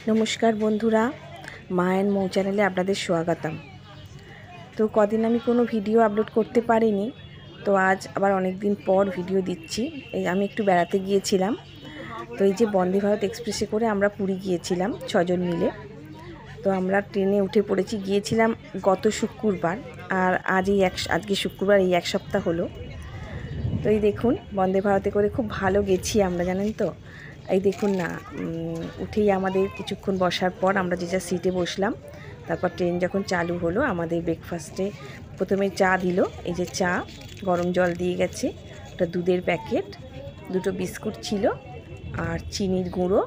নমস্কার বন্ধুরা, মা অ্যান্ড মৌ চ্যানেলে আপনাদের স্বাগতম। তো কদিন আমি কোনো ভিডিও আপলোড করতে পারিনি, তো আজ আবার অনেক দিন পর ভিডিও দিচ্ছি। এই আমি একটু বেড়াতে গিয়েছিলাম। তো এই যে বন্দে ভারত এক্সপ্রেসে করে আমরা পুরী গিয়েছিলাম 6 জন মিলে। তো আমরা ট্রেনে উঠে পড়েছি, গিয়েছিলাম গত শুক্রবার, আর আজকে শুক্রবার, এই এক সপ্তাহ হলো। তো এই দেখুন বন্দে ভারতে করে খুব ভালো গেছি আমরা, জানেন তো। এই দেখুন না, উঠেই আমাদের কিছুক্ষণ বসার পর আমরা যে যা সিটে বসলাম। তারপর ট্রেন যখন চালু হলো, আমাদের ব্রেকফাস্টে প্রথমে চা দিল। এই যে চা, গরম জল দিয়ে গেছে, ওটা দুধের প্যাকেট, দুটো বিস্কুট ছিল, আর চিনির গুঁড়ো,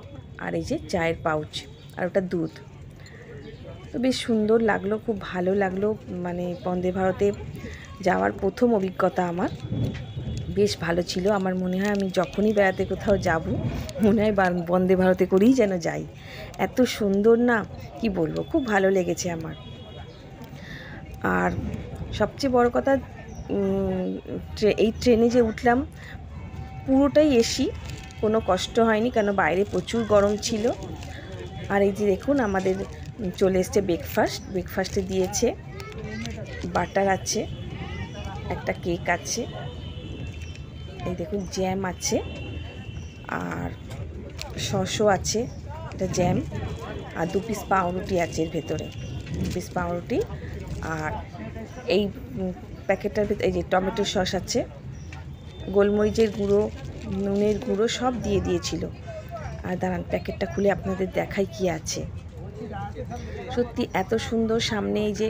আর এই যে চায়ের পাউচ, আর ওটা দুধ। তো বেশ সুন্দর লাগলো, খুব ভালো লাগলো। মানে বন্দে ভারতে যাওয়ার প্রথম অভিজ্ঞতা আমার, বেশ ভালো ছিল। আমার মনে হয় আমি যখনই বেড়াতে কোথাও যাব, মনে হয় বন্দে ভারতে করেই যেন যাই। এত সুন্দর না, কি বলবো, খুব ভালো লেগেছে আমার। আর সবচেয়ে বড় কথা, এই ট্রেনে যে উঠলাম পুরোটাই এসি, কোনো কষ্ট হয়নি, কেন বাইরে প্রচুর গরম ছিল। আর এই যে দেখুন আমাদের চলে এসছে ব্রেকফাস্টে দিয়েছে বাটার আছে, একটা কেক আছে, এই দেখুন জ্যাম আছে, আর সসও আছে, এটা জ্যাম, আর 2 পিস পাউরুটি আছে এর ভেতরে, 2 পিস পাউরুটি। আর এই প্যাকেটটার ভেতরে এই যে টমেটো সস আছে, গোলমরিচের গুঁড়ো, নুনের গুঁড়ো সব দিয়ে দিয়েছিল। আর দাঁড়ান প্যাকেটটা খুলে আপনাদের দেখাই কি আছে। সত্যি এত সুন্দর, সামনে এই যে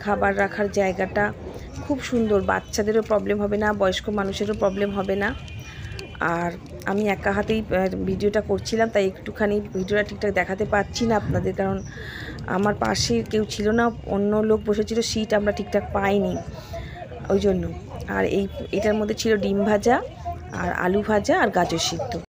খাবার রাখার জায়গাটা খুব সুন্দর, বাচ্চাদেরও প্রবলেম হবে না, বয়স্ক মানুষেরও প্রবলেম হবে না। আর আমি একা হাতেই ভিডিওটা করছিলাম, তাই একটুখানি ভিডিওটা ঠিকঠাক দেখাতে পারছি না আপনাদের, কারণ আমার পাশে কেউ ছিল না, অন্য লোক বসেছিল, সিট আমরা ঠিকঠাক পাইনি ওই জন্য। আর এটার মধ্যে ছিল ডিম ভাজা, আর আলু ভাজা, আর গাজর সিদ্ধ।